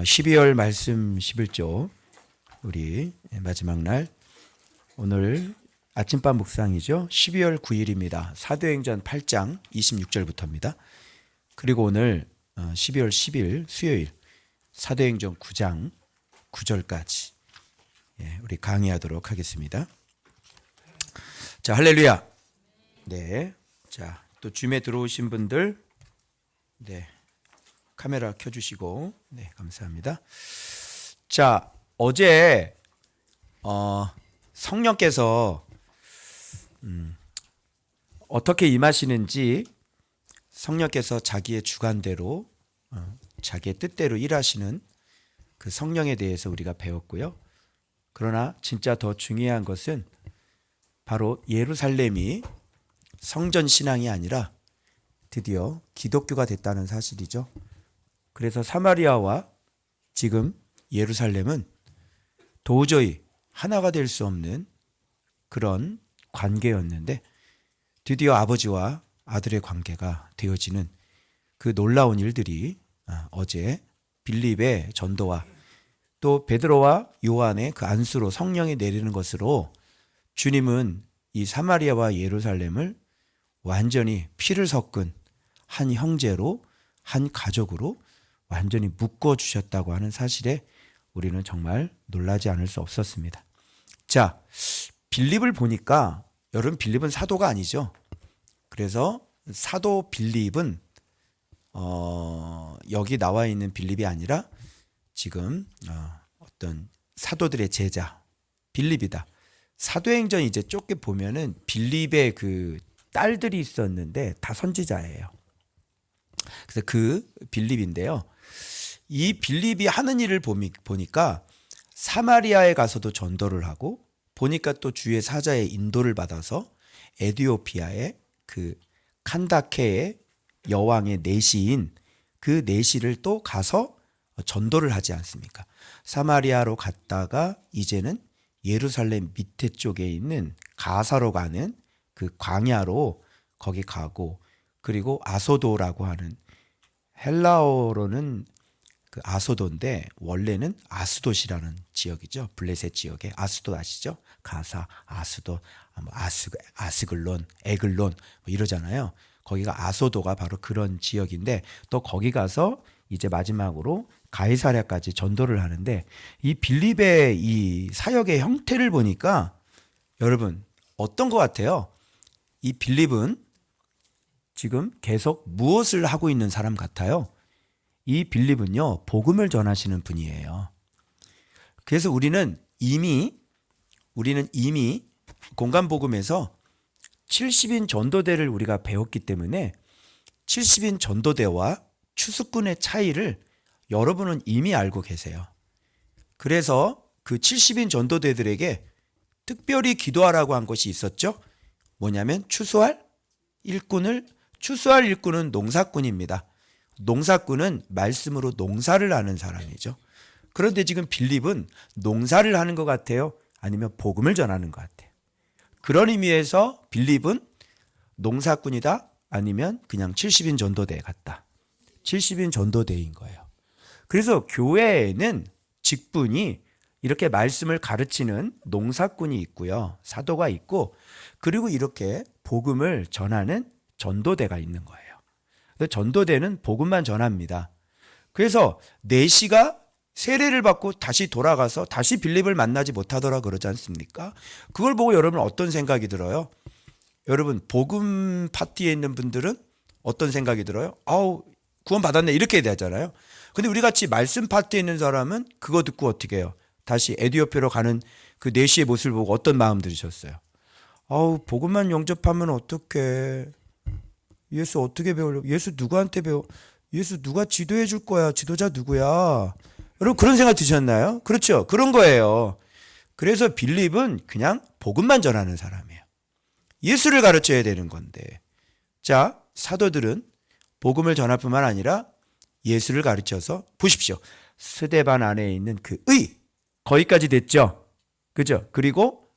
12월 말씀 11조 우리 마지막 날 오늘 아침밥 묵상이죠. 12월 9일입니다. 사도행전 8장 26절부터입니다. 그리고 오늘 12월 10일 수요일 사도행전 9장 9절까지 우리 강의하도록 하겠습니다. 자, 할렐루야. 네. 자, 또 줌에 들어오신 분들 카메라 켜주시고 감사합니다. 자, 어제 성령께서 어떻게 임하시는지 성령께서 자기의 주관대로 자기의 뜻대로 일하시는 그 성령에 대해서 우리가 배웠고요. 그러나 진짜 더 중요한 것은 바로 예루살렘이 성전 신앙이 아니라 드디어 기독교가 됐다는 사실이죠. 그래서 사마리아와 지금 예루살렘은 도저히 하나가 될 수 없는 그런 관계였는데 드디어 아버지와 아들의 관계가 되어지는 그 놀라운 일들이 어제 빌립의 전도와 또 베드로와 요한의 그 안수로 성령이 내리는 것으로 주님은 이 사마리아와 예루살렘을 완전히 피를 섞은 한 형제로 한 가족으로 완전히 묶어주셨다고 하는 사실에 우리는 정말 놀라지 않을 수 없었습니다. 자, 빌립을 보니까 여러분 빌립은 사도가 아니죠. 그래서 사도 빌립은 여기 나와 있는 빌립이 아니라 지금 어떤 사도들의 제자 빌립이다. 사도행전 이제 좁게 보면은 빌립의 그 딸들이 있었는데 다 선지자예요. 그래서 그 빌립인데요. 이 빌립이 하는 일을 보니까 사마리아에 가서도 전도를 하고 보니까 또 주의 사자의 인도를 받아서 에티오피아의 그 칸다케의 여왕의 내시인 그 내시를 또 가서 전도를 하지 않습니까? 사마리아로 갔다가 이제는 예루살렘 밑에 쪽에 있는 가사로 가는 그 광야로 거기 가고 그리고 아소도라고 하는 헬라어로는 그 아소도인데 원래는 아스돗이라는 지역이죠. 블레셋 지역에 아스돗 아시죠? 가사, 아스돗, 아스글론, 에글론 이러잖아요. 거기가 아소도가 바로 그런 지역인데 또 거기 가서 이제 마지막으로 가이사랴까지 전도를 하는데 이 빌립의 이 사역의 형태를 보니까 여러분 어떤 것 같아요? 이 빌립은 지금 계속 무엇을 하고 있는 사람 같아요? 이 빌립은요, 복음을 전하시는 분이에요. 그래서 우리는 이미 공간복음에서 70인 전도대를 우리가 배웠기 때문에 70인 전도대와 추수꾼의 차이를 여러분은 이미 알고 계세요. 그래서 그 70인 전도대들에게 특별히 기도하라고 한 것이 있었죠. 뭐냐면 추수할 일꾼은 농사꾼입니다. 농사꾼은 말씀으로 농사를 하는 사람이죠. 그런데 지금 빌립은 농사를 하는 것 같아요? 아니면 복음을 전하는 것 같아요? 그런 의미에서 빌립은 농사꾼이다? 아니면 그냥 70인 전도대 같다? 70인 전도대인 거예요. 그래서 교회에는 직분이 이렇게 말씀을 가르치는 농사꾼이 있고요. 사도가 있고 그리고 이렇게 복음을 전하는 전도대가 있는 거예요. 전도대는 복음만 전합니다. 그래서 내시가 세례를 받고 다시 돌아가서 다시 빌립을 만나지 못하더라 그러지 않습니까? 그걸 보고 여러분 어떤 생각이 들어요? 여러분 복음 파티에 있는 분들은 어떤 생각이 들어요? 아우 구원 받았네 이렇게 되잖아요. 근데 우리 같이 말씀 파티에 있는 사람은 그거 듣고 어떻게 해요? 다시 에티오피아로 가는 그 내시의 모습을 보고 어떤 마음 들으셨어요? 아우 복음만 영접하면 어떡해? 예수 어떻게 배우려고? 예수 누구한테 배워? 예수 누가 지도해 줄 거야? 지도자 누구야? 여러분 그런 생각 드셨나요? 그렇죠. 그런 거예요. 그래서 빌립은 그냥 복음만 전하는 사람이에요. 예수를 가르쳐야 되는 건데. 자, 사도들은 복음을 전할 뿐만 아니라 예수를 가르쳐서 보십시오. 스데반 안에 있는 그 거기까지 됐죠. 그죠? 그리고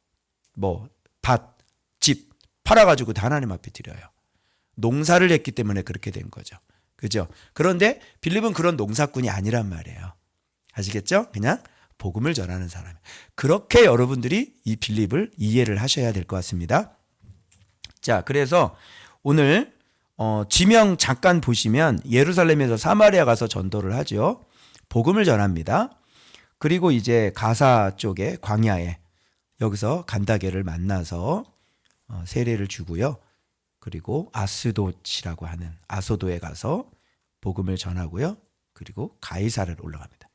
집 팔아가지고 다 하나님 앞에 드려요. 농사를 했기 때문에 그렇게 된 거죠. 그죠? 그런데 빌립은 그런 농사꾼이 아니란 말이에요. 아시겠죠? 그냥 복음을 전하는 사람. 그렇게 여러분들이 이 빌립을 이해를 하셔야 될 것 같습니다. 자, 그래서 오늘 지명 잠깐 보시면 예루살렘에서 사마리아 가서 전도를 하죠. 복음을 전합니다. 그리고 이제 가사 쪽에 광야에 여기서 간다게를 만나서 세례를 주고요. 그리고 아스돗이라고 하는 아소도에 가서 복음을 전하고요. 그리고 가이사를 올라갑니다.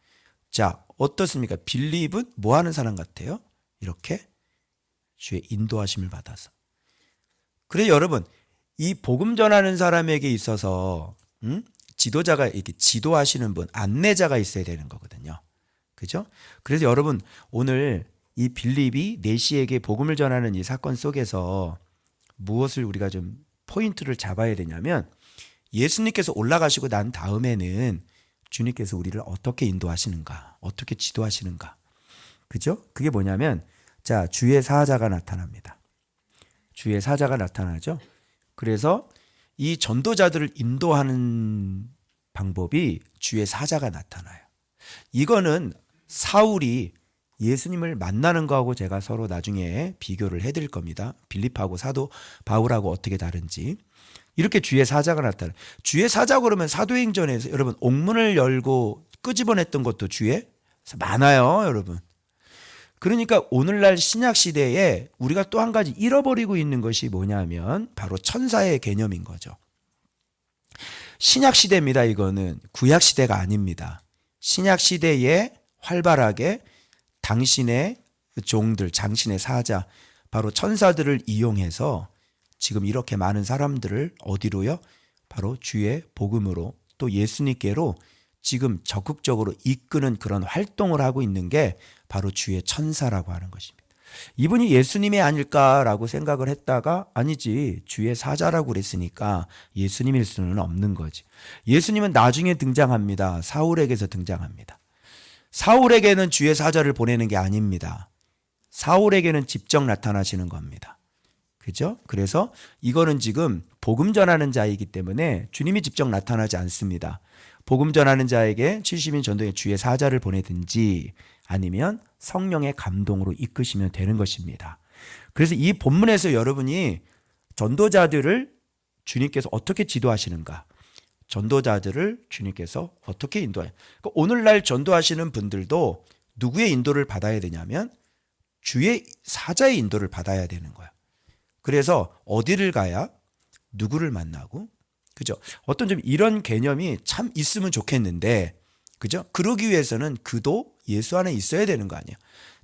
자, 어떻습니까? 빌립은 뭐 하는 사람 같아요? 이렇게 주의 인도하심을 받아서. 그래 여러분, 이 복음 전하는 사람에게 있어서 지도자가 이렇게 지도하시는 분, 안내자가 있어야 되는 거거든요. 그죠? 그래서 여러분 오늘 이 빌립이 내시에게 복음을 전하는 이 사건 속에서 무엇을 우리가 좀 포인트를 잡아야 되냐면 예수님께서 올라가시고 난 다음에는 주님께서 우리를 어떻게 인도하시는가, 어떻게 지도하시는가. 그죠? 그게 뭐냐면 자, 주의 사자가 나타납니다. 주의 사자가 나타나죠. 그래서 이 전도자들을 인도하는 방법이 주의 사자가 나타나요. 이거는 사울이 예수님을 만나는 거하고 제가 서로 나중에 비교를 해드릴 겁니다. 빌립하고 사도 바울하고 어떻게 다른지. 이렇게 주의 사자가 나타나요. 주의 사자 그러면 사도행전에서 여러분 옥문을 열고 끄집어냈던 것도 주의 많아요, 여러분. 그러니까 오늘날 신약 시대에 우리가 또 한 가지 잃어버리고 있는 것이 뭐냐면 바로 천사의 개념인 거죠. 신약 시대입니다. 이거는 구약 시대가 아닙니다. 신약 시대에 활발하게 당신의 종들, 당신의 사자, 바로 천사들을 이용해서 지금 이렇게 많은 사람들을 어디로요? 바로 주의 복음으로 또 예수님께로 지금 적극적으로 이끄는 그런 활동을 하고 있는 게 바로 주의 천사라고 하는 것입니다. 이분이 예수님이 아닐까라고 생각을 했다가 아니지, 주의 사자라고 그랬으니까 예수님일 수는 없는 거지. 예수님은 나중에 등장합니다. 사울에게서 등장합니다. 사울에게는 주의 사자를 보내는 게 아닙니다. 사울에게는 직접 나타나시는 겁니다. 그죠? 그래서 이거는 지금 복음 전하는 자이기 때문에 주님이 직접 나타나지 않습니다. 복음 전하는 자에게 70인 전도에 주의 사자를 보내든지 아니면 성령의 감동으로 이끄시면 되는 것입니다. 그래서 이 본문에서 여러분이 전도자들을 주님께서 어떻게 지도하시는가, 전도자들을 주님께서 어떻게 인도하시는가. 그러니까 오늘날 전도하시는 분들도 누구의 인도를 받아야 되냐면 주의 사자의 인도를 받아야 되는 거야. 그래서 어디를 가야 누구를 만나고, 그죠? 어떤 좀 이런 개념이 참 있으면 좋겠는데, 그죠? 그러기 위해서는 그도 예수 안에 있어야 되는 거 아니에요.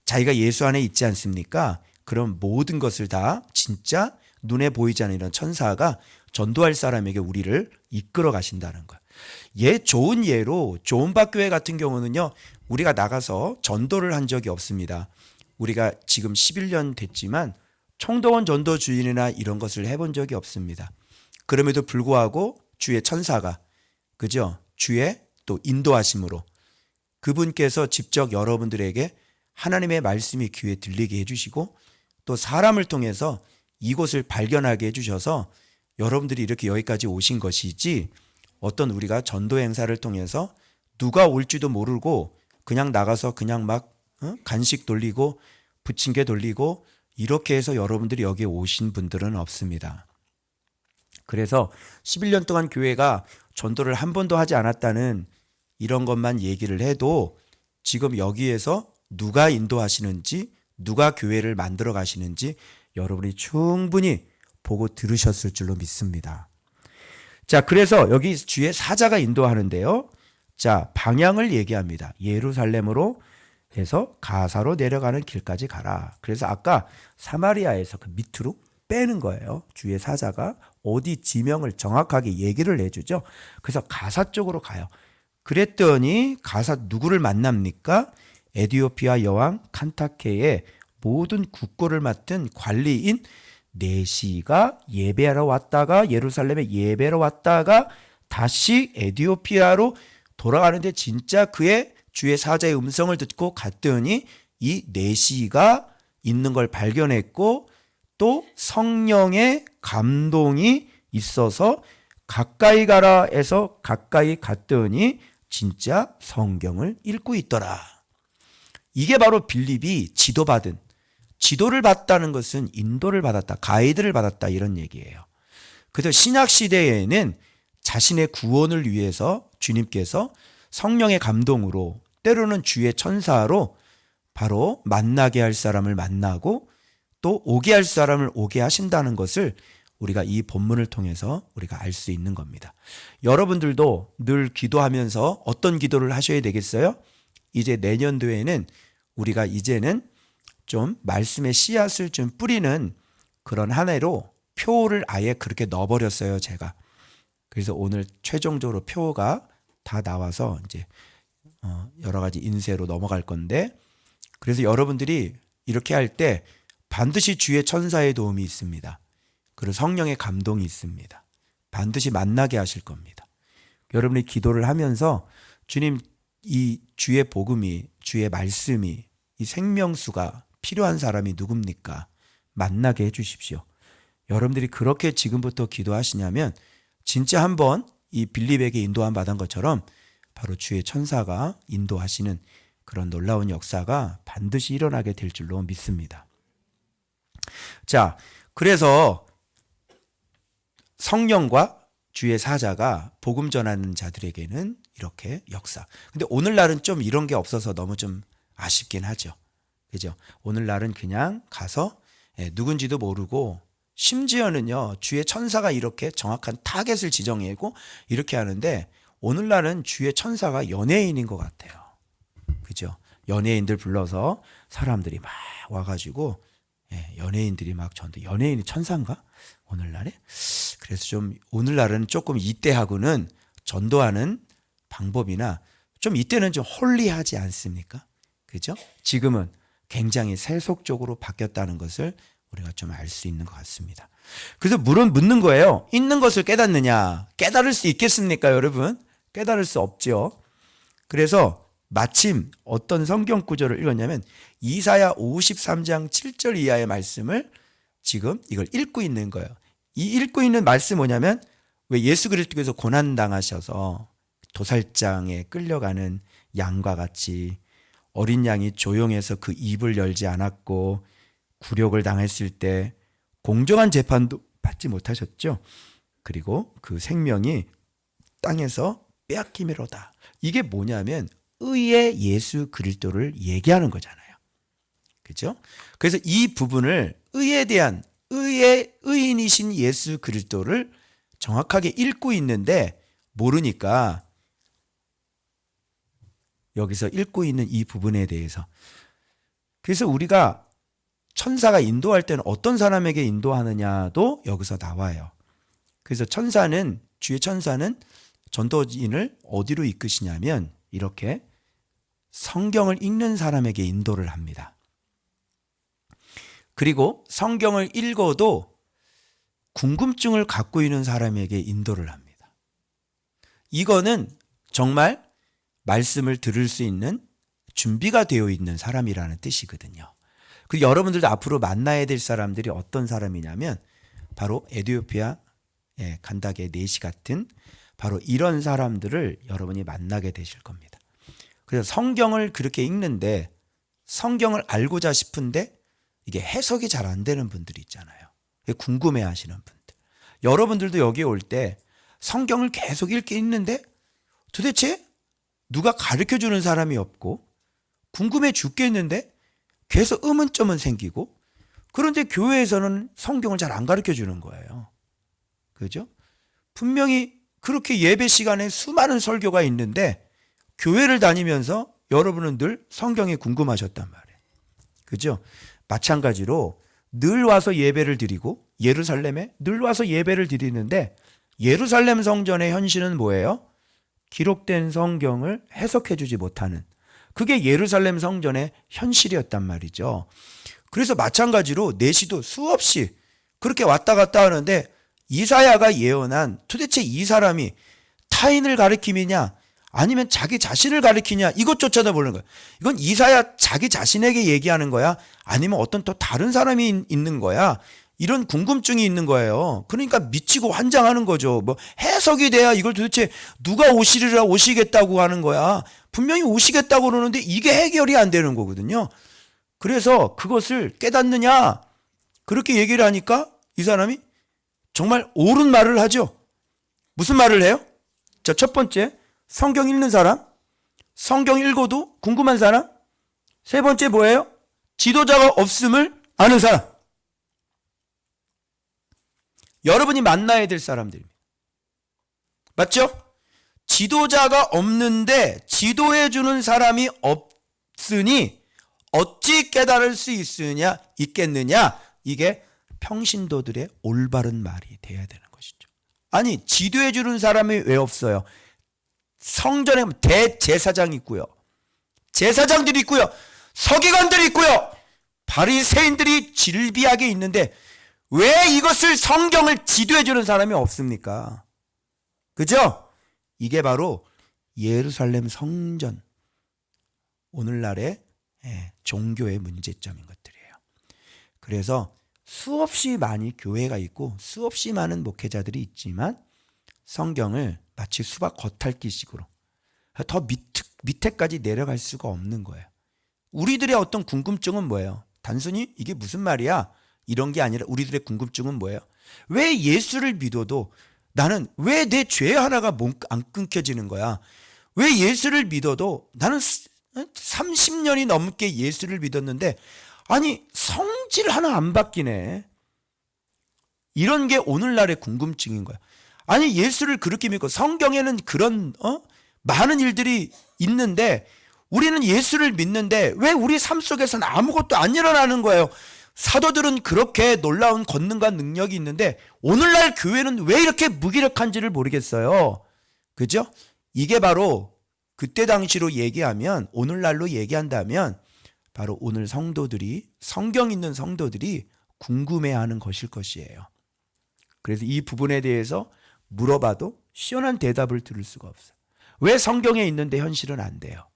자기가 예수 안에 있지 않습니까? 그럼 모든 것을 다 진짜 눈에 보이지 않는 이런 천사가 전도할 사람에게 우리를 이끌어 가신다는 거예요. 좋은 예로 조은박 교회 같은 경우는요, 우리가 나가서 전도를 한 적이 없습니다. 우리가 지금 11년 됐지만 총동원 전도 주인이나 이런 것을 해본 적이 없습니다. 그럼에도 불구하고 주의 천사가, 그죠? 주의 또 인도하심으로 그분께서 직접 여러분들에게 하나님의 말씀이 귀에 들리게 해주시고 또 사람을 통해서 이곳을 발견하게 해주셔서 여러분들이 이렇게 여기까지 오신 것이지, 어떤 우리가 전도 행사를 통해서 누가 올지도 모르고 그냥 나가서 그냥 막 간식 돌리고 부침개 돌리고 이렇게 해서 여러분들이 여기에 오신 분들은 없습니다. 그래서 11년 동안 교회가 전도를 한 번도 하지 않았다는 이런 것만 얘기를 해도 지금 여기에서 누가 인도하시는지, 누가 교회를 만들어 가시는지 여러분이 충분히 보고 들으셨을 줄로 믿습니다. 자, 그래서 여기 주의 사자가 인도하는데요. 자, 방향을 얘기합니다. 예루살렘으로 해서 가사로 내려가는 길까지 가라. 그래서 아까 사마리아에서 그 밑으로 빼는 거예요. 주의 사자가 어디 지명을 정확하게 얘기를 해주죠. 그래서 가사 쪽으로 가요. 그랬더니 가사 누구를 만납니까? 에디오피아 여왕 칸타케의 모든 국고를 맡은 관리인 네시가 예배하러 왔다가 예루살렘에 예배하러 왔다가 다시 에디오피아로 돌아가는데 진짜 그의 주의 사자의 음성을 듣고 갔더니 이 네시가 있는 걸 발견했고 또 성령의 감동이 있어서 가까이 가라 해서 가까이 갔더니 진짜 성경을 읽고 있더라. 이게 바로 빌립이 지도를 받다는 것은 인도를 받았다, 가이드를 받았다 이런 얘기예요. 그래서 신약 시대에는 자신의 구원을 위해서 주님께서 성령의 감동으로 때로는 주의 천사로 바로 만나게 할 사람을 만나고 또 오게 할 사람을 오게 하신다는 것을 우리가 이 본문을 통해서 우리가 알 수 있는 겁니다. 여러분들도 늘 기도하면서 어떤 기도를 하셔야 되겠어요? 이제 내년도에는 우리가 이제는 좀 말씀의 씨앗을 좀 뿌리는 그런 한 해로 표를 아예 그렇게 넣어버렸어요, 제가. 그래서 오늘 최종적으로 표가 다 나와서 이제 여러 가지 인쇄로 넘어갈 건데, 그래서 여러분들이 이렇게 할 때 반드시 주의 천사의 도움이 있습니다. 그리고 성령의 감동이 있습니다. 반드시 만나게 하실 겁니다. 여러분이 기도를 하면서 주님, 이 주의 복음이, 주의 말씀이, 이 생명수가 필요한 사람이 누굽니까? 만나게 해주십시오. 여러분들이 그렇게 지금부터 기도하시냐면 진짜 한번 이 빌립에게 인도함 받은 것처럼 바로 주의 천사가 인도하시는 그런 놀라운 역사가 반드시 일어나게 될 줄로 믿습니다. 자, 그래서 성령과 주의 사자가 복음 전하는 자들에게는 이렇게 역사. 근데 오늘날은 좀 이런 게 없어서 너무 좀 아쉽긴 하죠. 그죠? 오늘날은 그냥 가서 누군지도 모르고 심지어는요, 주의 천사가 이렇게 정확한 타겟을 지정하고 이렇게 하는데 오늘날은 주의 천사가 연예인인 것 같아요. 그죠? 연예인들 불러서 사람들이 막 와가지고 연예인들이 막 전도, 연예인이 천사인가? 오늘날에? 그래서 좀 오늘날은 조금 이때하고는 전도하는 방법이나 좀 이때는 좀 홀리하지 않습니까? 그죠? 지금은 굉장히 세속적으로 바뀌었다는 것을 우리가 좀 알 수 있는 것 같습니다. 그래서 물론 묻는 거예요. 있는 것을 깨닫느냐? 깨달을 수 있겠습니까, 여러분? 깨달을 수 없죠. 그래서 마침 어떤 성경 구절을 읽었냐면 이사야 53장 7절 이하의 말씀을 지금 이걸 읽고 있는 거예요. 이 읽고 있는 말씀 뭐냐면, 왜 예수 그리스도께서 고난당하셔서 도살장에 끌려가는 양과 같이 어린 양이 조용해서 그 입을 열지 않았고 굴욕을 당했을 때 공정한 재판도 받지 못하셨죠. 그리고 그 생명이 땅에서 빼앗기미로다. 이게 뭐냐면 의의 예수 그리스도를 얘기하는 거잖아요. 그죠? 그래서 이 부분을 의에 대한 의의 의인이신 예수 그리스도를 정확하게 읽고 있는데 모르니까 여기서 읽고 있는 이 부분에 대해서, 그래서 우리가 천사가 인도할 때는 어떤 사람에게 인도하느냐도 여기서 나와요. 그래서 주의 천사는 전도인을 어디로 이끄시냐면 이렇게 성경을 읽는 사람에게 인도를 합니다. 그리고 성경을 읽어도 궁금증을 갖고 있는 사람에게 인도를 합니다. 이거는 정말 말씀을 들을 수 있는 준비가 되어 있는 사람이라는 뜻이거든요. 그리고 여러분들도 앞으로 만나야 될 사람들이 어떤 사람이냐면 바로 에티오피아 간다게 네시 같은 바로 이런 사람들을 여러분이 만나게 되실 겁니다. 그래서 성경을 그렇게 읽는데 성경을 알고자 싶은데 이게 해석이 잘 안 되는 분들이 있잖아요. 궁금해 하시는 분들. 여러분들도 여기 올 때 성경을 계속 읽는데 도대체 누가 가르쳐 주는 사람이 없고 궁금해 죽겠는데 계속 의문점은 생기고, 그런데 교회에서는 성경을 잘 안 가르쳐 주는 거예요. 그죠? 분명히 그렇게 예배 시간에 수많은 설교가 있는데 교회를 다니면서 여러분은 늘 성경이 궁금하셨단 말이에요. 그죠? 마찬가지로 늘 와서 예배를 드리고 예루살렘에 늘 와서 예배를 드리는데 예루살렘 성전의 현실은 뭐예요? 기록된 성경을 해석해 주지 못하는, 그게 예루살렘 성전의 현실이었단 말이죠. 그래서 마찬가지로 내시도 수없이 그렇게 왔다 갔다 하는데 이사야가 예언한 도대체 이 사람이 타인을 가리킴이냐 아니면 자기 자신을 가리키냐 이것조차도 모르는 거야. 이건 이사야 자기 자신에게 얘기하는 거야? 아니면 어떤 또 다른 사람이 있는 거야? 이런 궁금증이 있는 거예요. 그러니까 미치고 환장하는 거죠. 뭐 해석이 돼야 이걸 도대체 누가 오시리라 오시겠다고 하는 거야. 분명히 오시겠다고 그러는데 이게 해결이 안 되는 거거든요. 그래서 그것을 깨닫느냐? 그렇게 얘기를 하니까 이 사람이 정말 옳은 말을 하죠. 무슨 말을 해요? 자, 첫 번째, 성경 읽는 사람. 성경 읽어도 궁금한 사람. 세 번째 뭐예요? 지도자가 없음을 아는 사람. 여러분이 만나야 될 사람들입니다. 맞죠? 지도자가 없는데 지도해주는 사람이 없으니 어찌 깨달을 수 있겠느냐? 이게 평신도들의 올바른 말이 돼야 되는 것이죠. 아니, 지도해주는 사람이 왜 없어요? 성전에 대제사장이 있고요. 제사장들이 있고요. 서기관들이 있고요. 바리새인들이 질비하게 있는데 왜 이것을 성경을 지도해주는 사람이 없습니까? 그죠? 이게 바로 예루살렘 성전, 오늘날의 종교의 문제점인 것들이에요. 그래서 수없이 많이 교회가 있고 수없이 많은 목회자들이 있지만 성경을 마치 수박 겉핥기식으로 더 밑에까지 내려갈 수가 없는 거예요. 우리들의 어떤 궁금증은 뭐예요? 단순히 이게 무슨 말이야? 이런 게 아니라 우리들의 궁금증은 뭐예요? 왜 예수를 믿어도 나는 왜 내 죄 하나가 안 끊겨지는 거야? 왜 예수를 믿어도 나는 30년이 넘게 예수를 믿었는데 아니 성질 하나 안 바뀌네. 이런 게 오늘날의 궁금증인 거야. 아니 예수를 그렇게 믿고 성경에는 그런 많은 일들이 있는데 우리는 예수를 믿는데 왜 우리 삶 속에서는 아무것도 안 일어나는 거예요? 사도들은 그렇게 놀라운 권능과 능력이 있는데 오늘날 교회는 왜 이렇게 무기력한지를 모르겠어요. 그죠? 이게 바로 그때 당시로 얘기하면 오늘날로 얘기한다면 바로 오늘 성도들이 성경 있는 성도들이 궁금해하는 것일 것이에요. 그래서 이 부분에 대해서 물어봐도 시원한 대답을 들을 수가 없어요. 왜 성경에 있는데 현실은 안 돼요?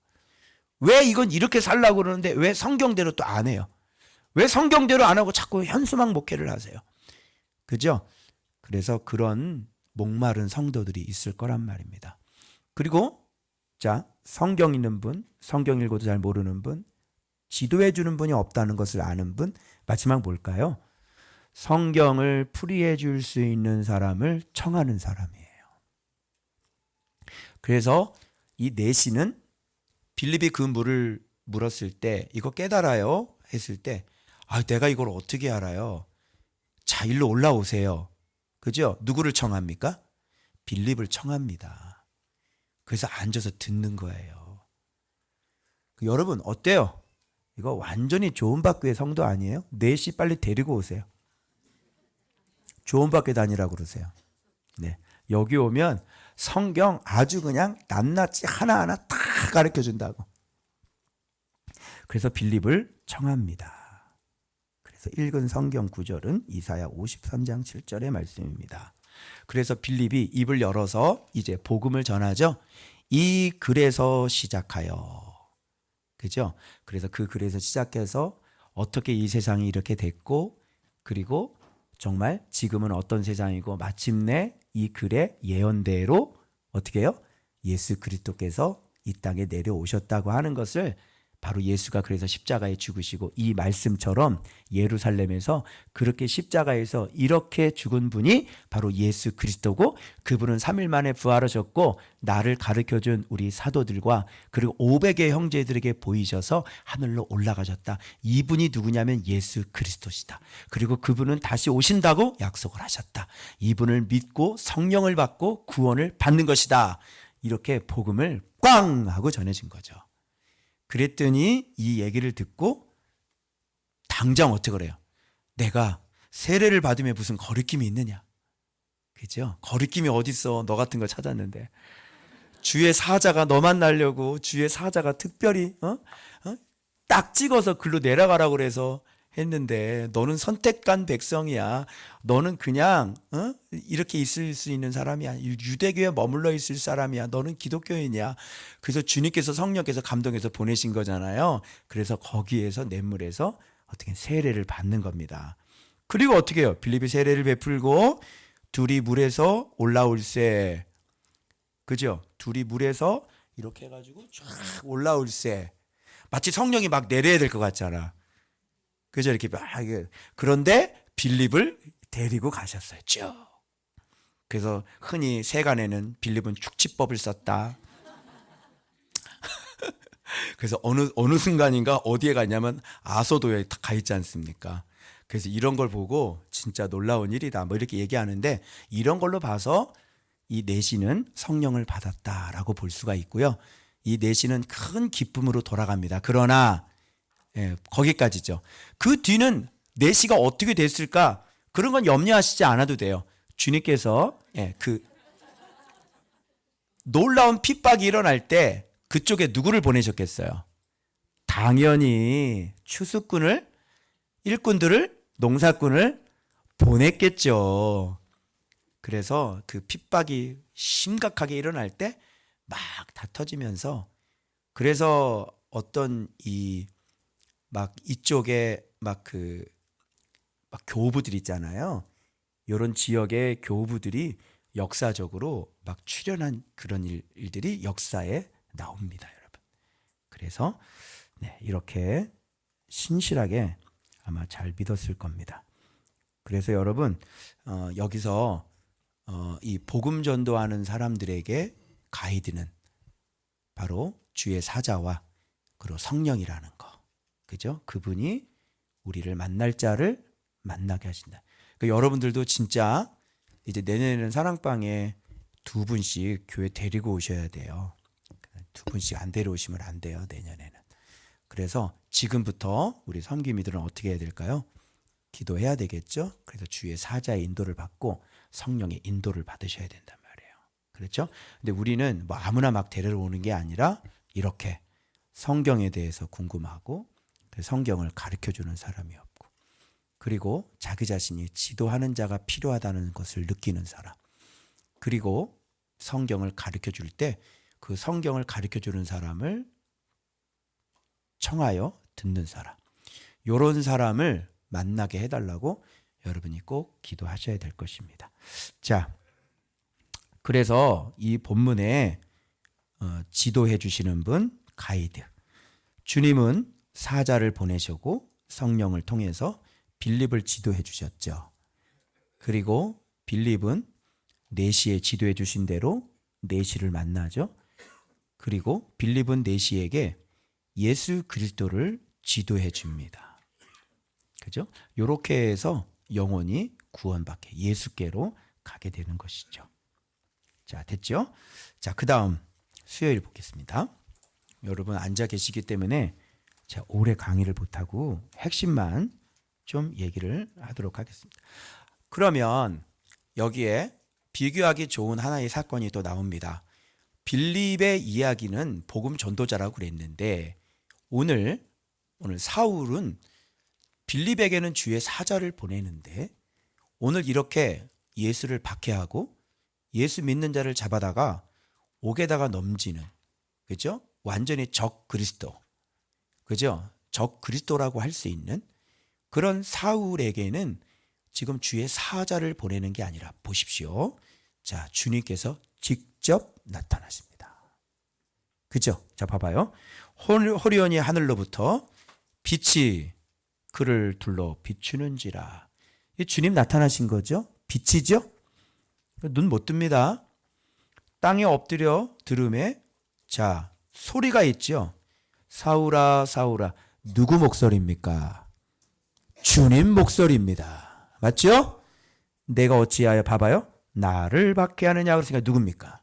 왜 이건 이렇게 살라고 그러는데 왜 성경대로 또 안 해요? 왜 성경대로 안 하고 자꾸 현수막 목회를 하세요? 그죠? 그래서 그런 목마른 성도들이 있을 거란 말입니다. 그리고 자, 성경 있는 분, 성경 읽어도 잘 모르는 분, 지도해 주는 분이 없다는 것을 아는 분, 마지막 뭘까요? 성경을 풀이해 줄 수 있는 사람을 청하는 사람이에요. 그래서 이 내시는 빌립이 그 물을 물었을 때 이거 깨달아요? 했을 때 내가 이걸 어떻게 알아요? 자, 일로 올라오세요. 그죠? 누구를 청합니까? 빌립을 청합니다. 그래서 앉아서 듣는 거예요. 여러분 어때요? 이거 완전히 조언받기의 성도 아니에요? 4시 빨리 데리고 오세요. 조언받게 다니라고 그러세요. 네, 여기 오면 성경 아주 그냥 낱낱이 하나하나 다 가르쳐준다고. 그래서 빌립을 청합니다. 그래서 읽은 성경 구절은 이사야 53장 7절의 말씀입니다. 그래서 빌립이 입을 열어서 이제 복음을 전하죠. 이 글에서 시작하여. 그죠? 그래서 그 글에서 시작해서 어떻게 이 세상이 이렇게 됐고 그리고 정말 지금은 어떤 세상이고 마침내 이 글의 예언대로 어떻게 해요? 예수 그리스도께서 이 땅에 내려오셨다고 하는 것을 바로 예수가 그래서 십자가에 죽으시고 이 말씀처럼 예루살렘에서 그렇게 십자가에서 이렇게 죽은 분이 바로 예수 그리스도고 그분은 3일 만에 부활하셨고 나를 가르쳐준 우리 사도들과 그리고 500의 형제들에게 보이셔서 하늘로 올라가셨다. 이분이 누구냐면 예수 그리스도시다. 그리고 그분은 다시 오신다고 약속을 하셨다. 이분을 믿고 성령을 받고 구원을 받는 것이다. 이렇게 복음을 꽝 하고 전해진 거죠. 그랬더니 이 얘기를 듣고 당장 어떻게 그래요? 내가 세례를 받으면 무슨 거리낌이 있느냐? 그죠? 거리낌이 어딨어? 너 같은 걸 찾았는데. 주의 사자가 너 만나려고 주의 사자가 특별히 딱 찍어서 글로 내려가라고 그래서 했는데 너는 선택한 백성이야. 너는 그냥 이렇게 있을 수 있는 사람이야. 유대교에 머물러 있을 사람이야. 너는 기독교인이야. 그래서 주님께서 성령께서 감동해서 보내신 거잖아요. 그래서 거기에서 냇물에서 어떻게 세례를 받는 겁니다. 그리고 어떻게 해요? 빌립이 세례를 베풀고 둘이 물에서 올라올세. 그죠? 둘이 물에서 이렇게 해가지고 쫙 올라올세. 마치 성령이 막 내려야 될 것 같잖아. 그죠? 이렇게 막. 그런데 빌립을 데리고 가셨어요. 쭉. 그래서 흔히 세간에는 빌립은 축지법을 썼다. 그래서 어느 순간인가 어디에 갔냐면 아소도에 가 있지 않습니까? 그래서 이런 걸 보고 진짜 놀라운 일이다 뭐 이렇게 얘기하는데, 이런 걸로 봐서 이 내시는 성령을 받았다라고 볼 수가 있고요. 이 내시는 큰 기쁨으로 돌아갑니다. 그러나 거기까지죠. 그 뒤는 내시가 어떻게 됐을까? 그런 건 염려하시지 않아도 돼요. 주님께서 그 놀라운 핍박이 일어날 때 그쪽에 누구를 보내셨겠어요? 당연히 추수꾼을, 일꾼들을, 농사꾼을 보냈겠죠. 그래서 그 핍박이 심각하게 일어날 때 막 다 터지면서, 그래서 어떤 이쪽에 막 교부들 있잖아요. 이런 지역의 교부들이 역사적으로 막 출연한 그런 일들이 역사에 나옵니다, 여러분. 그래서 이렇게 신실하게 아마 잘 믿었을 겁니다. 그래서 여러분 여기서 이 복음 전도하는 사람들에게 가이드는 바로 주의 사자와 그리고 성령이라는 거, 그죠? 그분이 우리를 만날 자를 만나게 하신다. 그러니까 여러분들도 진짜 이제 내년에는 사랑방에 2분씩 교회 데리고 오셔야 돼요. 2분씩 안 데려오시면 안 돼요, 내년에는. 그래서 지금부터 우리 섬김이들은 어떻게 해야 될까요? 기도해야 되겠죠. 그래서 주의 사자의 인도를 받고 성령의 인도를 받으셔야 된단 말이에요. 그렇죠? 근데 우리는 뭐 아무나 막 데리러 오는 게 아니라 이렇게 성경에 대해서 궁금하고 성경을 가르쳐주는 사람이 없고, 그리고 자기 자신이 지도하는 자가 필요하다는 것을 느끼는 사람, 그리고 성경을 가르쳐줄 때 그 성경을 가르쳐주는 사람을 청하여 듣는 사람, 이런 사람을 만나게 해달라고 여러분이 꼭 기도하셔야 될 것입니다. 자, 그래서 이 본문에 지도해 주시는 분, 가이드. 주님은 사자를 보내시고 성령을 통해서 빌립을 지도해 주셨죠. 그리고 빌립은 내시에 지도해 주신 대로 내시를 만나죠. 그리고 빌립은 내시에게 예수 그리스도를 지도해 줍니다. 그죠? 이렇게 해서 영혼이 구원받게 예수께로 가게 되는 것이죠. 자, 됐죠? 자, 그 다음 수요일 보겠습니다. 여러분 앉아 계시기 때문에 제가 오래 강의를 못하고 핵심만 좀 얘기를 하도록 하겠습니다. 그러면 여기에 비교하기 좋은 하나의 사건이 또 나옵니다. 빌립의 이야기는 복음 전도자라고 그랬는데 오늘 사울은 빌립에게는 주의 사자를 보내는데 오늘 이렇게 예수를 박해하고 예수 믿는 자를 잡아다가 옥에다가 넘지는, 그죠? 완전히 적 그리스도, 그죠? 적 그리스도라고 할 수 있는 그런 사울에게는 지금 주의 사자를 보내는 게 아니라 보십시오. 자, 주님께서 직접 나타나십니다. 그죠? 자, 봐봐요. 호련히 하늘로부터 빛이 그를 둘러 비추는지라. 주님 나타나신 거죠? 빛이죠? 눈 못 뜹니다. 땅에 엎드려 들음에 자, 소리가 있죠. 사울아, 사울아. 누구 목소리입니까? 주님 목소리입니다. 맞죠? 내가 어찌하여 봐봐요. 나를 박해하느냐 그러니까 누굽니까?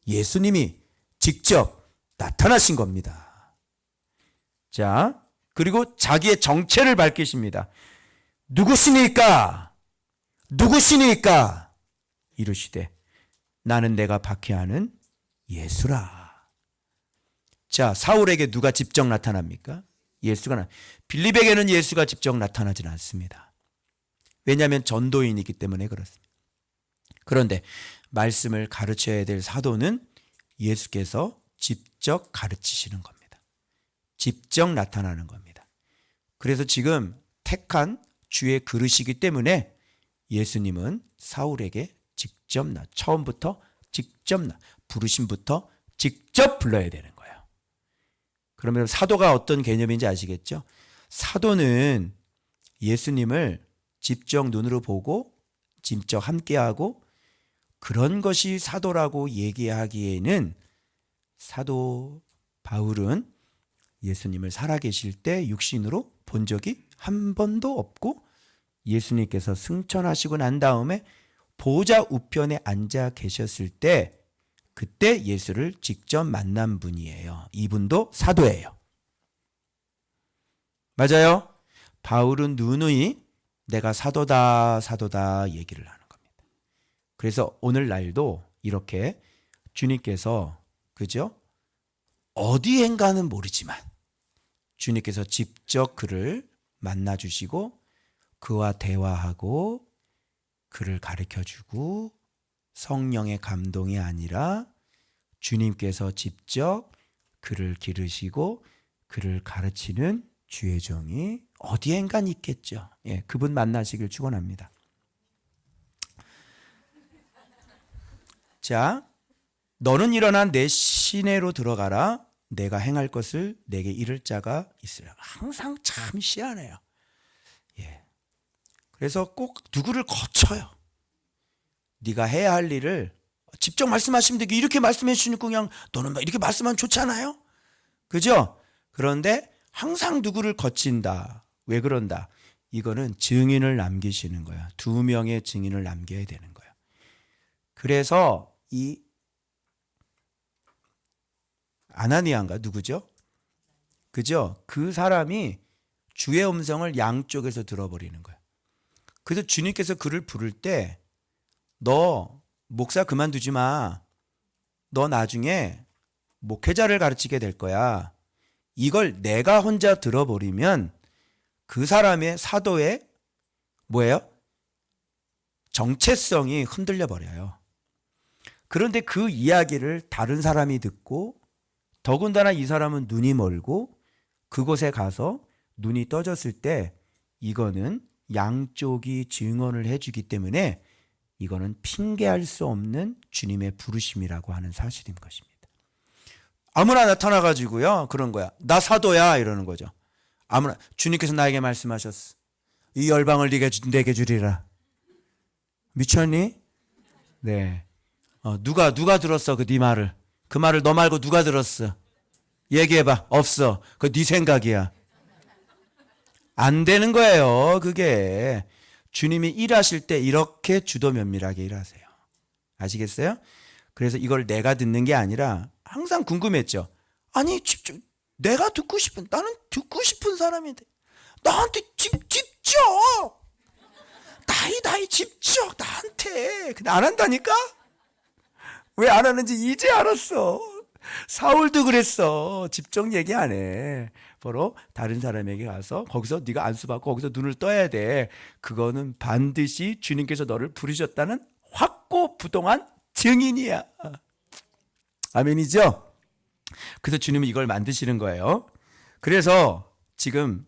예수님이 직접 나타나신 겁니다. 자, 그리고 자기의 정체를 밝히십니다. 누구시니까? 누구시니까? 이르시되 나는 내가 박해하는 예수라. 자, 사울에게 누가 직접 나타납니까? 예수가 빌립에게는 예수가 직접 나타나지는 않습니다. 왜냐하면 전도인이기 때문에 그렇습니다. 그런데 말씀을 가르쳐야 될 사도는 예수께서 직접 가르치시는 겁니다. 직접 나타나는 겁니다. 그래서 지금 택한 주의 그릇이기 때문에 예수님은 사울에게 직접 처음부터 직접 부르심부터 직접 불러야 되는 거예요. 그러면 사도가 어떤 개념인지 아시겠죠? 사도는 예수님을 직접 눈으로 보고 직접 함께하고 그런 것이 사도라고 얘기하기에는 사도 바울은 예수님을 살아계실 때 육신으로 본 적이 한 번도 없고 예수님께서 승천하시고 난 다음에 보좌 우편에 앉아 계셨을 때 그때 예수를 직접 만난 분이에요. 이분도 사도예요. 맞아요? 바울은 누누이 내가 사도다 사도다 얘기를 하는 겁니다. 그래서 오늘날도 이렇게 주님께서 그죠? 어디엔가는 모르지만 주님께서 직접 그를 만나주시고 그와 대화하고 그를 가르쳐주고 성령의 감동이 아니라 주님께서 직접 그를 기르시고 그를 가르치는 주의 종이 어디엔간 있겠죠. 예, 그분 만나시길 축원합니다. 자, 너는 일어나 내 시내로 들어가라. 내가 행할 것을 내게 이를 자가 있으라. 항상 참 희한해요. 예. 그래서 꼭 누구를 거쳐요. 네가 해야 할 일을 직접 말씀하시면 되게 이렇게 말씀해 주시니까 그냥 너는 막 이렇게 말씀하면 좋잖아요. 그죠? 그런데 항상 누구를 거친다. 왜 그런다? 이거는 증인을 남기시는 거야. 2명의 증인을 남겨야 되는 거야. 그래서 이 아나니아인가 누구죠? 그죠? 그 사람이 주의 음성을 양쪽에서 들어버리는 거야. 그래서 주님께서 그를 부를 때 너 목사 그만두지 마. 너 나중에 목회자를 가르치게 될 거야. 이걸 내가 혼자 들어버리면 그 사람의 사도의 뭐예요? 정체성이 흔들려 버려요. 그런데 그 이야기를 다른 사람이 듣고 더군다나 이 사람은 눈이 멀고 그곳에 가서 눈이 떠졌을 때 이거는 양쪽이 증언을 해주기 때문에 이거는 핑계할 수 없는 주님의 부르심이라고 하는 사실인 것입니다. 아무나 나타나가지고요 그런 거야. 나 사도야 이러는 거죠. 아무나 주님께서 나에게 말씀하셨어. 이 열방을 내게 주리라. 미쳤니? 네. 누가 들었어 그 네 말을. 그 말을 너 말고 누가 들었어? 얘기해봐. 없어. 그거 네 생각이야. 안 되는 거예요. 그게 주님이 일하실 때 이렇게 주도 면밀하게 일하세요. 아시겠어요? 그래서 이걸 내가 듣는 게 아니라 항상 궁금했죠. 아니 내가 나는 듣고 싶은 사람인데 나한테 직접 다이 직접 나한테 근데 안 한다니까? 왜 안 하는지 이제 알았어. 사울도 그랬어. 직접 얘기 안 해. 바로 다른 사람에게 가서 거기서 네가 안수받고 거기서 눈을 떠야 돼. 그거는 반드시 주님께서 너를 부르셨다는 확고부동한 증인이야. 아멘이죠? 그래서 주님은 이걸 만드시는 거예요. 그래서 지금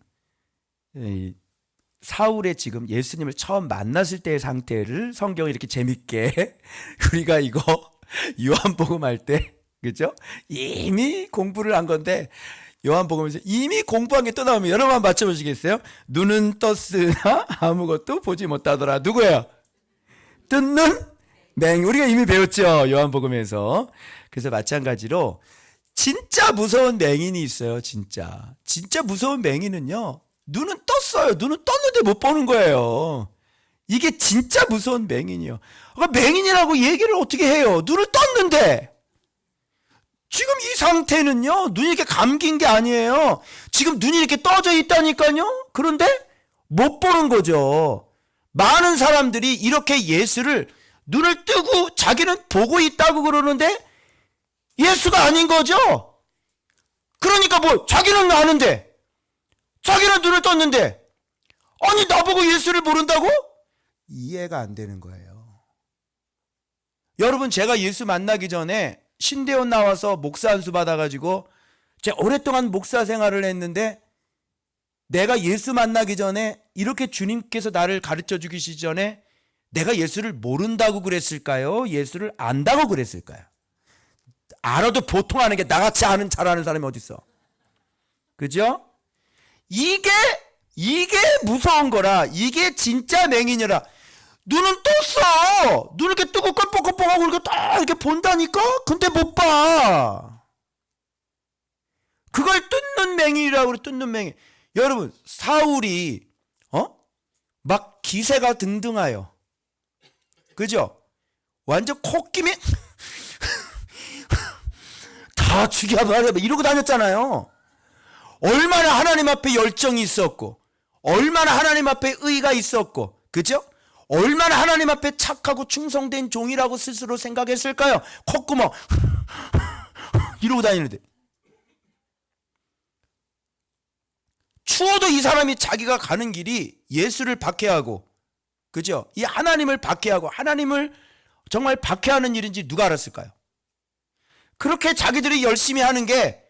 사울의 지금 예수님을 처음 만났을 때의 상태를 성경이 이렇게 재밌게 우리가 이거 요한복음 할 때 그죠? 이미 공부를 한 건데 요한복음에서 이미 공부한 게 또 나오면 여러분 한번 맞춰보시겠어요? 눈은 떴으나 아무것도 보지 못하더라. 누구예요? 뜬 눈? 맹. 우리가 이미 배웠죠. 요한복음에서. 그래서 마찬가지로 진짜 무서운 맹인이 있어요. 진짜 무서운 맹인은요. 눈은 떴어요. 눈은 떴는데 못 보는 거예요. 이게 진짜 무서운 맹인이요. 그러니까 맹인이라고 얘기를 어떻게 해요? 눈을 떴는데. 지금 이 상태는요, 눈이 이렇게 감긴 게 아니에요. 지금 눈이 이렇게 떠져 있다니까요? 그런데 못 보는 거죠. 많은 사람들이 이렇게 예수를 눈을 뜨고 자기는 보고 있다고 그러는데 예수가 아닌 거죠? 그러니까 뭐, 자기는 아는데, 자기는 눈을 떴는데, 아니, 나보고 예수를 모른다고? 이해가 안 되는 거예요. 여러분, 제가 예수 만나기 전에 신대원 나와서 목사 안수 받아가지고 제가 오랫동안 목사 생활을 했는데 내가 예수 만나기 전에 이렇게 주님께서 나를 가르쳐 주기 전에 내가 예수를 모른다고 그랬을까요? 예수를 안다고 그랬을까요? 알아도 보통 아는 게 나같이 잘하는 사람이 어디 있어? 그죠? 이게 무서운 거라. 이게 진짜 맹인이라. 눈은 떴어. 눈을 이렇게 뜨고 껌뻑껌뻑하고 이렇게 딱 이렇게 본다니까? 근데 못 봐. 그걸 뜯는 맹인이라고 그래. 뜯는 맹인. 여러분, 사울이 막 기세가 등등하여, 그죠? 완전 콧김이 다 죽여버려 이러고 다녔잖아요. 얼마나 하나님 앞에 열정이 있었고, 얼마나 하나님 앞에 의가 있었고, 그죠? 얼마나 하나님 앞에 착하고 충성된 종이라고 스스로 생각했을까요? 콧구멍 이러고 다니는데, 추워도 이 사람이 자기가 가는 길이 예수를 박해하고, 그죠? 이 하나님을 박해하고 하나님을 정말 박해하는 일인지 누가 알았을까요? 그렇게 자기들이 열심히 하는 게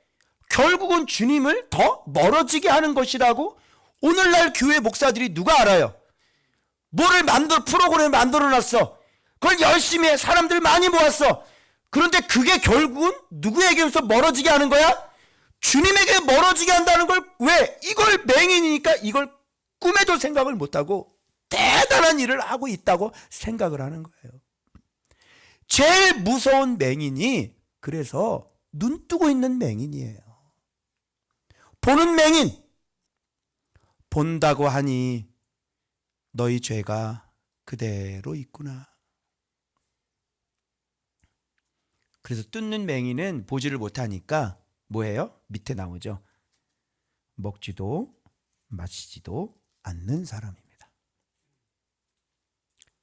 결국은 주님을 더 멀어지게 하는 것이라고 오늘날 교회 목사들이 누가 알아요? 프로그램을 만들어 놨어. 그걸 열심히 해. 사람들 많이 모았어. 그런데 그게 결국은 누구에게서 멀어지게 하는 거야? 주님에게 멀어지게 한다는 걸 왜? 이걸 맹인이니까 이걸 꿈에도 생각을 못하고 대단한 일을 하고 있다고 생각을 하는 거예요. 제일 무서운 맹인이 그래서 눈 뜨고 있는 맹인이에요. 보는 맹인. 본다고 하니 너희 죄가 그대로 있구나. 그래서 뜯는 맹인은 보지를 못하니까 뭐예요? 밑에 나오죠. 먹지도 마시지도 않는 사람입니다.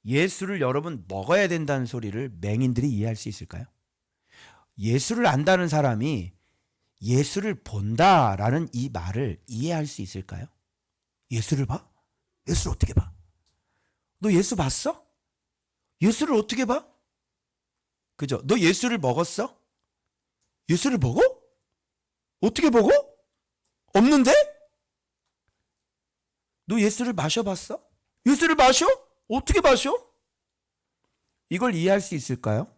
예수를 여러분 먹어야 된다는 소리를 맹인들이 이해할 수 있을까요? 예수를 안다는 사람이 예수를 본다라는 이 말을 이해할 수 있을까요? 예수를 봐? 예수를 어떻게 봐? 너 예수 봤어? 예수를 어떻게 봐? 그죠? 너 예수를 먹었어? 예수를 먹어? 어떻게 먹어? 없는데? 너 예수를 마셔봤어? 예수를 마셔? 어떻게 마셔? 이걸 이해할 수 있을까요?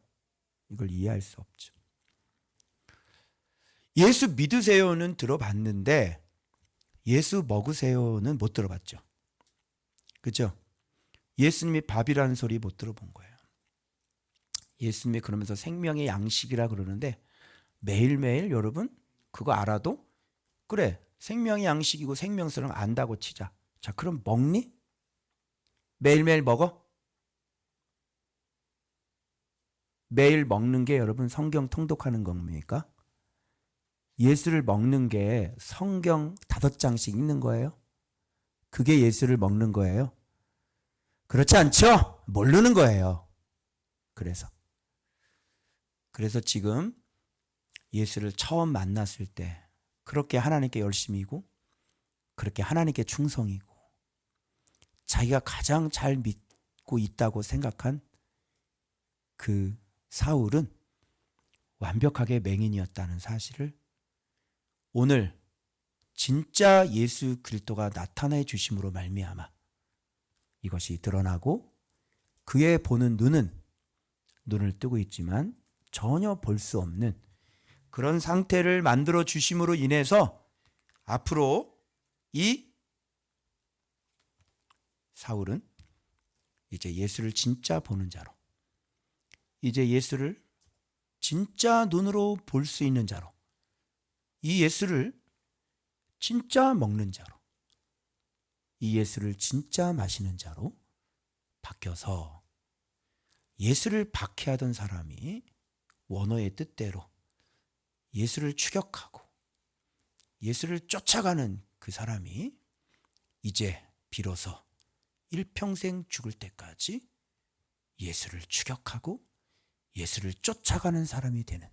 이걸 이해할 수 없죠. 예수 믿으세요는 들어봤는데 예수 먹으세요는 못 들어봤죠. 그죠? 예수님이 밥이라는 소리 못 들어본 거예요. 예수님이 그러면서 생명의 양식이라 그러는데 매일매일 여러분 그거 알아도 그래 생명의 양식이고 생명수를 안다고 치자. 자 그럼 먹니? 매일매일 먹어? 매일 먹는 게 여러분 성경 통독하는 겁니까? 예수를 먹는 게 성경 5장씩 읽는 거예요? 그게 예수를 먹는 거예요? 그렇지 않죠? 모르는 거예요. 그래서 지금 예수를 처음 만났을 때 그렇게 하나님께 열심이고 그렇게 하나님께 충성이고 자기가 가장 잘 믿고 있다고 생각한 그 사울은 완벽하게 맹인이었다는 사실을 오늘 진짜 예수 그리스도가 나타내 주심으로 말미암아 이것이 드러나고 그의 보는 눈을 뜨고 있지만 전혀 볼 수 없는 그런 상태를 만들어 주심으로 인해서 앞으로 이 사울은 이제 예수를 진짜 보는 자로, 이제 예수를 진짜 눈으로 볼 수 있는 자로, 이 예수를 진짜 먹는 자로, 이 예수를 진짜 마시는 자로 바뀌어서 예수를 박해하던 사람이 원어의 뜻대로 예수를 추격하고 예수를 쫓아가는 그 사람이 이제 비로소 일평생 죽을 때까지 예수를 추격하고 예수를 쫓아가는 사람이 되는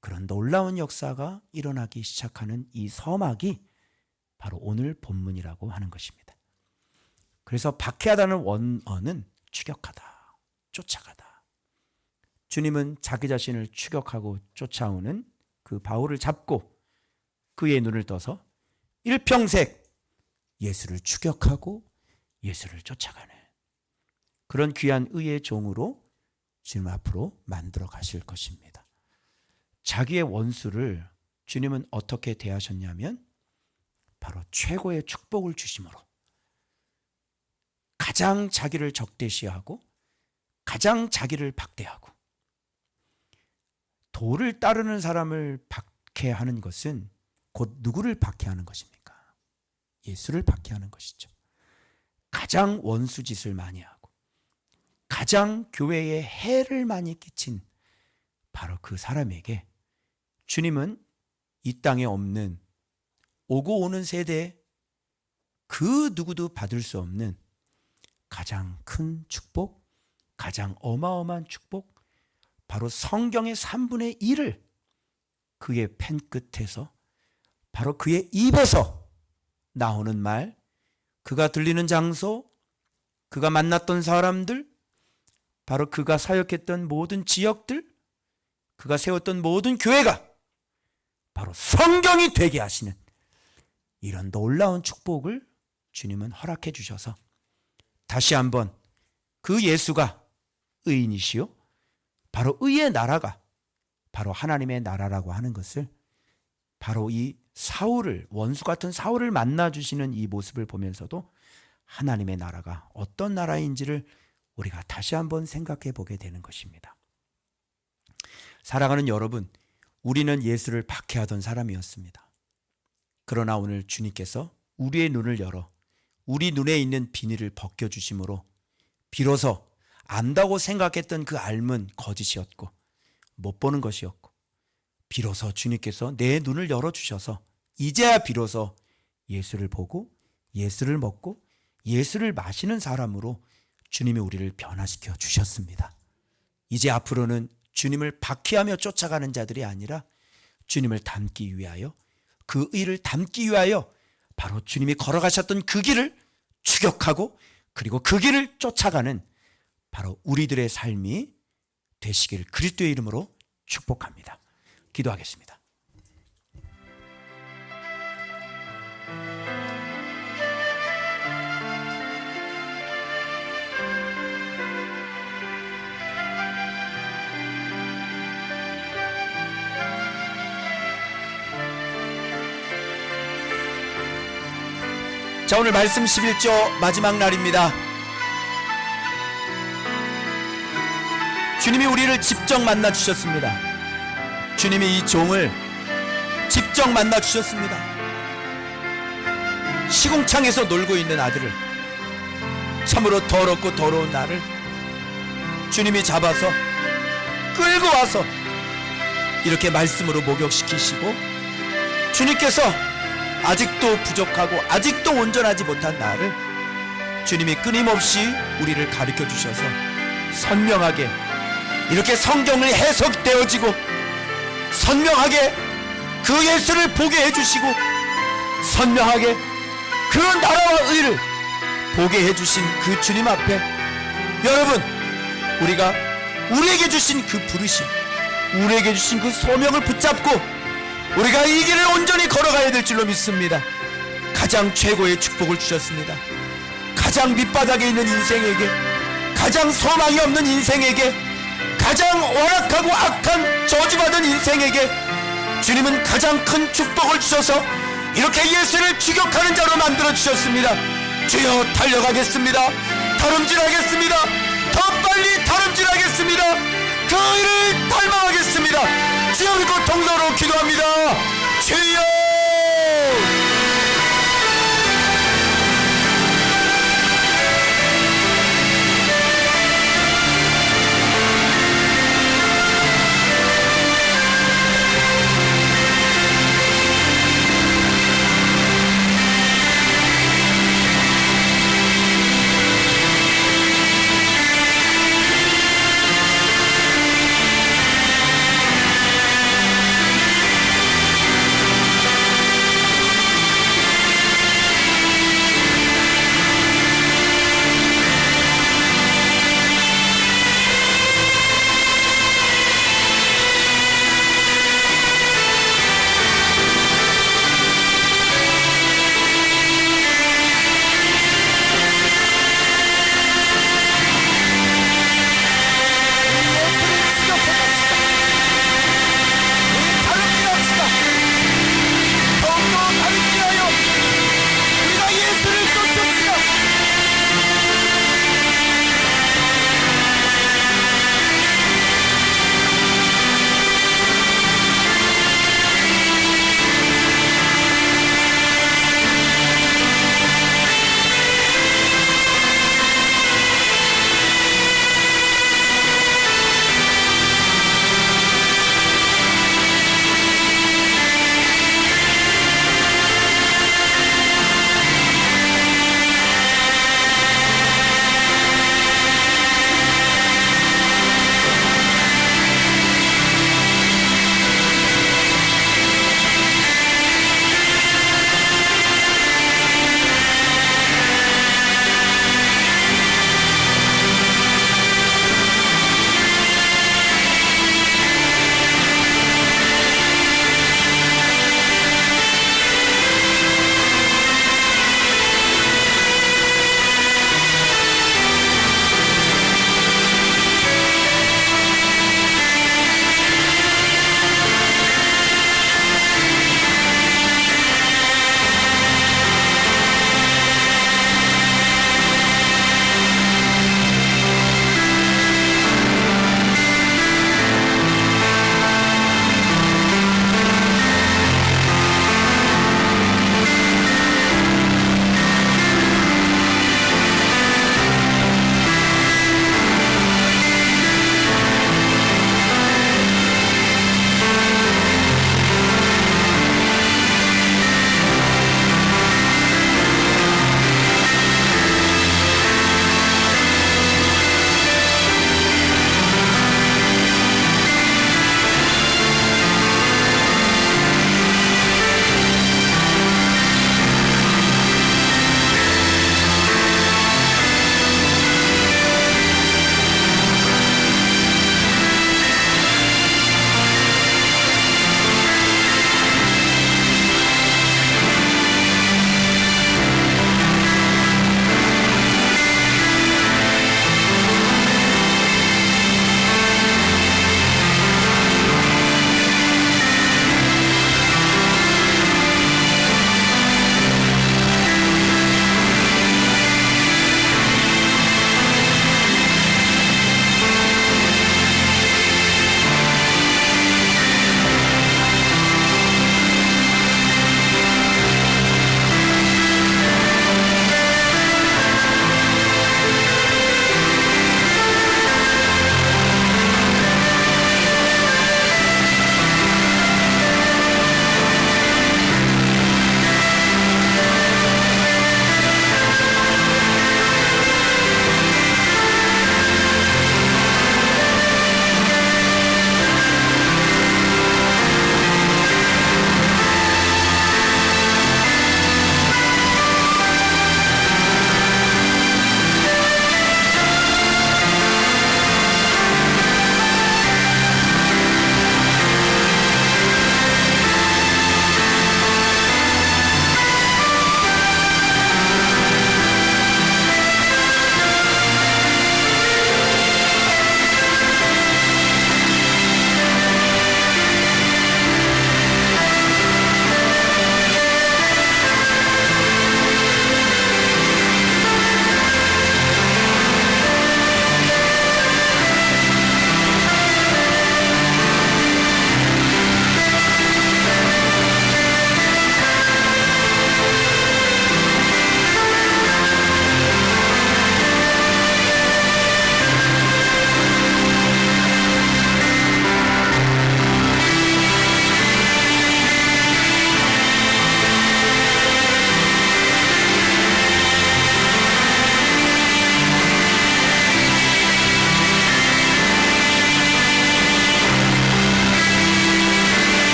그런 놀라운 역사가 일어나기 시작하는 이 서막이 바로 오늘 본문이라고 하는 것입니다. 그래서 박해하다는 원어는 추격하다, 쫓아가다. 주님은 자기 자신을 추격하고 쫓아오는 그 바울을 잡고 그의 눈을 떠서 일평생 예수를 추격하고 예수를 쫓아가는 그런 귀한 의의 종으로 주님 앞으로 만들어 가실 것입니다. 자기의 원수를 주님은 어떻게 대하셨냐면 바로 최고의 축복을 주심으로 가장 자기를 적대시하고 가장 자기를 박대하고 도를 따르는 사람을 박해하는 것은 곧 누구를 박해하는 것입니까? 예수를 박해하는 것이죠. 가장 원수짓을 많이 하고 가장 교회에 해를 많이 끼친 바로 그 사람에게 주님은 이 땅에 없는 오고 오는 세대에 그 누구도 받을 수 없는 가장 큰 축복, 가장 어마어마한 축복, 바로 성경의 3분의 1을 그의 펜 끝에서 바로 그의 입에서 나오는 말, 그가 들리는 장소, 그가 만났던 사람들, 바로 그가 사역했던 모든 지역들, 그가 세웠던 모든 교회가 바로 성경이 되게 하시는 이런 놀라운 축복을 주님은 허락해 주셔서 다시 한번 그 예수가 의인이시요 바로 의의 나라가 바로 하나님의 나라라고 하는 것을 바로 이 사울을, 원수 같은 사울을 만나주시는 이 모습을 보면서도 하나님의 나라가 어떤 나라인지를 우리가 다시 한번 생각해 보게 되는 것입니다. 사랑하는 여러분, 우리는 예수를 박해하던 사람이었습니다. 그러나 오늘 주님께서 우리의 눈을 열어 우리 눈에 있는 비닐을 벗겨주심으로 비로소 안다고 생각했던 그 알은 거짓이었고 못 보는 것이었고 비로소 주님께서 내 눈을 열어주셔서 이제야 비로소 예수를 보고 예수를 먹고 예수를 마시는 사람으로 주님이 우리를 변화시켜 주셨습니다. 이제 앞으로는 주님을 박해하며 쫓아가는 자들이 아니라 주님을 닮기 위하여 그 의를 닮기 위하여 바로 주님이 걸어가셨던 그 길을 추격하고 그리고 그 길을 쫓아가는 바로 우리들의 삶이 되시길 그리스도의 이름으로 축복합니다. 기도하겠습니다. 자, 오늘 말씀 11조 마지막 날입니다. 주님이 우리를 직접 만나 주셨습니다. 주님이 이 종을 직접 만나 주셨습니다. 시궁창에서 놀고 있는 아들을, 참으로 더럽고 더러운 나를 주님이 잡아서 끌고 와서 이렇게 말씀으로 목욕시키시고 주님께서 아직도 부족하고 아직도 온전하지 못한 나를 주님이 끊임없이 우리를 가르쳐 주셔서 선명하게 이렇게 성경을 해석되어지고 선명하게 그 예수를 보게 해주시고 선명하게 그 나라와 의를 보게 해주신 그 주님 앞에 여러분, 우리가 우리에게 주신 그 부르심, 우리에게 주신 그 소명을 붙잡고 우리가 이 길을 온전히 걸어가야 될 줄로 믿습니다. 가장 최고의 축복을 주셨습니다. 가장 밑바닥에 있는 인생에게, 가장 소망이 없는 인생에게, 가장 완악하고 악한 저주받은 인생에게 주님은 가장 큰 축복을 주셔서 이렇게 예수를 추격하는 자로 만들어 주셨습니다. 주여, 달려가겠습니다. 다름질하겠습니다. 더 빨리 다름질하겠습니다. 그 일을 닮아가겠습니다. 주여, 믿고 통성으로 기도합니다. 주여!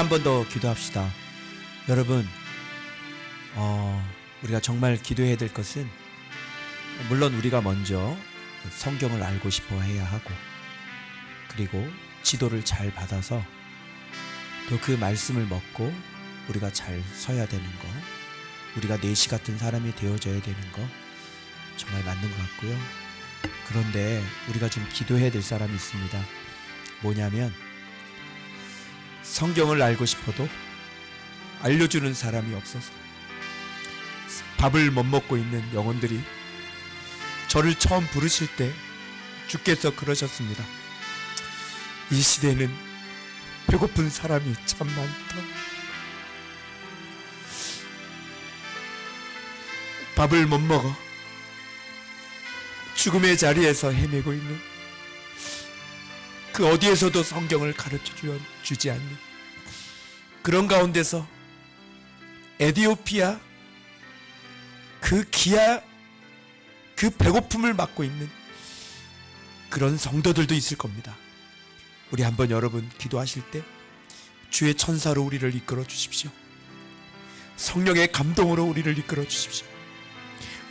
한 번 더 기도합시다. 여러분, 우리가 정말 기도해야 될 것은, 물론 우리가 먼저 성경을 알고 싶어 해야 하고, 그리고 지도를 잘 받아서 또 그 말씀을 먹고 우리가 잘 서야 되는 거, 우리가 내시 같은 사람이 되어져야 되는 거 정말 맞는 것 같고요. 그런데 우리가 좀 기도해야 될 사람이 있습니다. 뭐냐면, 성경을 알고 싶어도 알려주는 사람이 없어서 밥을 못 먹고 있는 영혼들이, 저를 처음 부르실 때 주께서 그러셨습니다. 이 시대는 배고픈 사람이 참 많다. 밥을 못 먹어 죽음의 자리에서 헤매고 있는, 그 어디에서도 성경을 가르쳐주지 않는 그런 가운데서 에티오피아 그 기아, 그 배고픔을 맞고 있는 그런 성도들도 있을 겁니다. 우리 한번 여러분 기도하실 때 주의 천사로 우리를 이끌어 주십시오. 성령의 감동으로 우리를 이끌어 주십시오.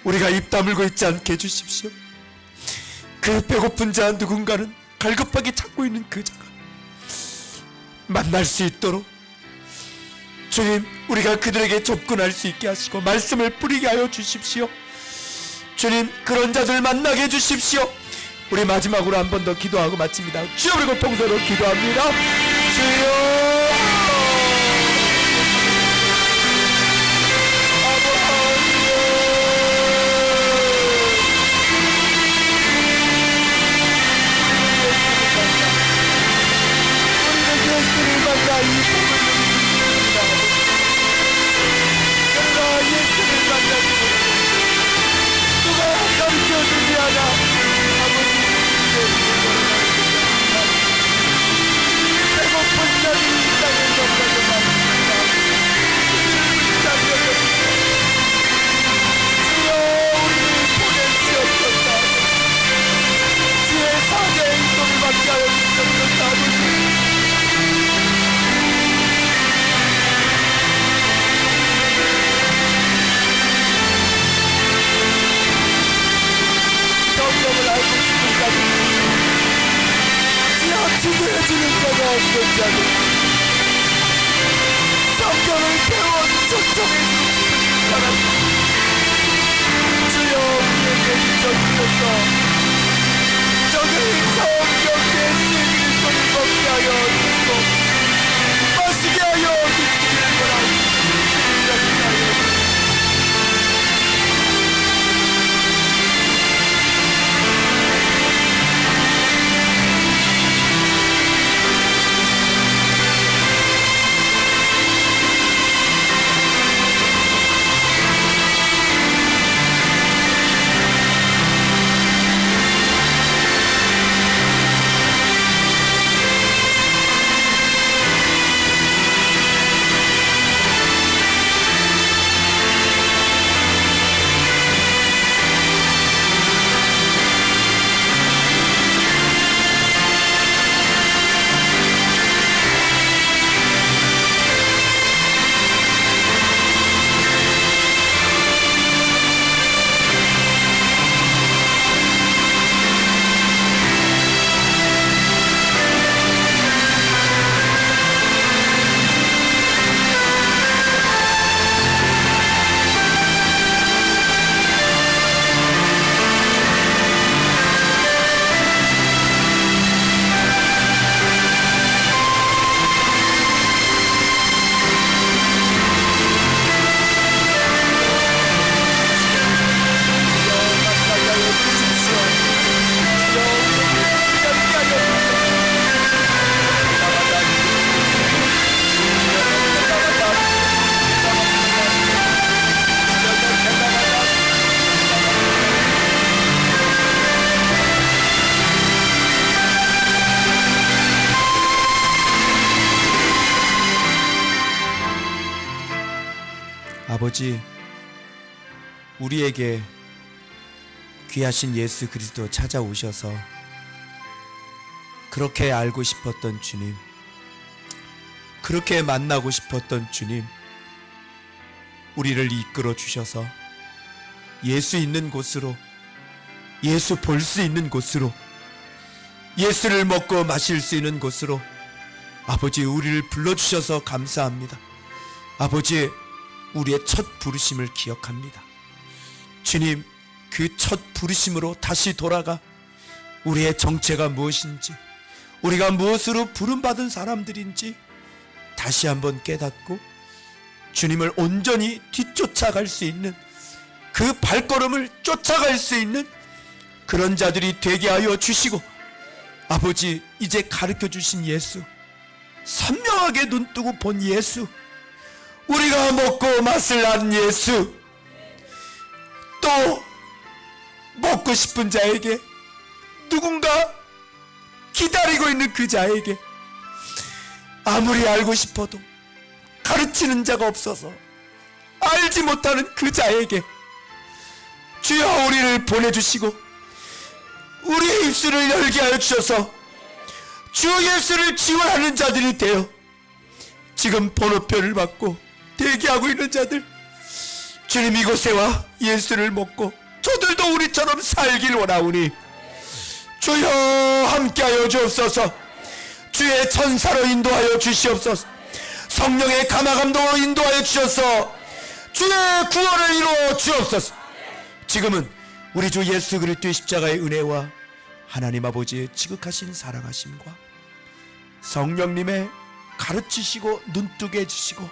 우리가 입 다물고 있지 않게 해주십시오. 그 배고픈 자 누군가는 갈급하게 찾고 있는 그 자가 만날 수 있도록 주님, 우리가 그들에게 접근할 수 있게 하시고 말씀을 뿌리게 하여 주십시오. 주님, 그런 자들 만나게 해주십시오. 우리 마지막으로 한 번 더 기도하고 마칩니다. 주여, 그리고 통서로 기도합니다. 주여, 지도해주는 자가 없는 자들, 성경을 배워 초청해주는 사람, 주여 우리에게 주셔서 저들이 성경 예수 그리스도를 먹게 하여 주시고 마시게 하여 주시기를 바랍니다. 아버지, 우리에게 귀하신 예수 그리스도 찾아오셔서 그렇게 알고 싶었던 주님, 그렇게 만나고 싶었던 주님, 우리를 이끌어 주셔서 예수 있는 곳으로, 예수 볼 수 있는 곳으로, 예수를 먹고 마실 수 있는 곳으로 아버지 우리를 불러주셔서 감사합니다. 아버지, 우리의 첫 부르심을 기억합니다. 주님, 그 첫 부르심으로 다시 돌아가 우리의 정체가 무엇인지, 우리가 무엇으로 부름받은 사람들인지 다시 한번 깨닫고 주님을 온전히 뒤쫓아갈 수 있는, 그 발걸음을 쫓아갈 수 있는 그런 자들이 되게 하여 주시고, 아버지, 이제 가르쳐 주신 예수, 선명하게 눈뜨고 본 예수, 우리가 먹고 맛을 안 예수, 또 먹고 싶은 자에게, 누군가 기다리고 있는 그 자에게 아무리 알고 싶어도 가르치는 자가 없어서 알지 못하는 그 자에게 주여 우리를 보내주시고 우리의 입술을 열게 하여 주셔서 주 예수를 지원하는 자들이 되어 지금 번호표를 받고 대기하고 있는 자들, 주님 이곳에 와 예수를 먹고 저들도 우리처럼 살길 원하오니 주여 함께하여 주옵소서. 주의 천사로 인도하여 주시옵소서. 성령의 감화감동으로 인도하여 주셔서 주의 구원을 이루어 주옵소서. 지금은 우리 주 예수 그리스도의 십자가의 은혜와 하나님 아버지의 지극하신 사랑하심과 성령님의 가르치시고 눈뜨게 해주시고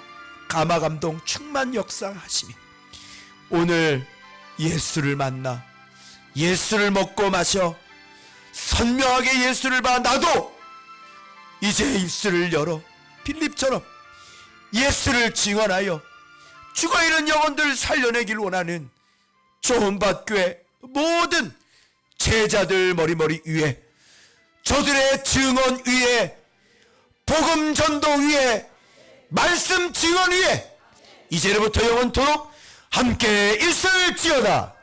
감화감동 충만 역사하심이 오늘 예수를 만나 예수를 먹고 마셔 선명하게 예수를 봐 나도 이제 입술을 열어 빌립처럼 예수를 증언하여 죽어있는 영혼들 살려내길 원하는 조은밭교회 모든 제자들 머리머리 위에, 저들의 증언 위에, 복음 전도 위에, 말씀 증언 위에 이제로부터 영원토록 함께 있을지어다.